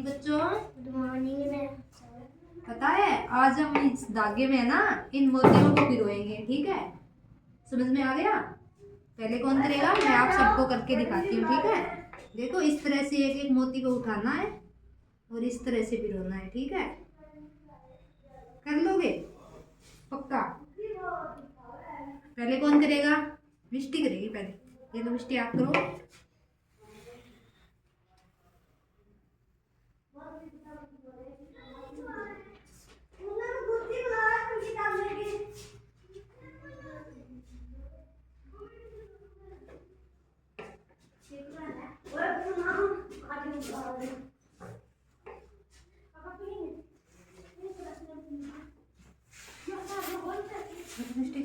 बच्चों। Good morning ma'am. पता है आज हम इस धागे में ना इन मोतियों को पिरोएंगे, ठीक है? समझ में आ गया? पहले कौन करेगा? मैं आप सबको करके दिखाती हूँ, ठीक है? देखो इस तरह से एक एक मोती को उठाना है और इस तरह से पिरोना है, ठीक है? कर लोगे पक्का? पहले कौन करेगा? मिष्टी करेगी पहले। ये लो मिष्टी, आप करो। मिष्टी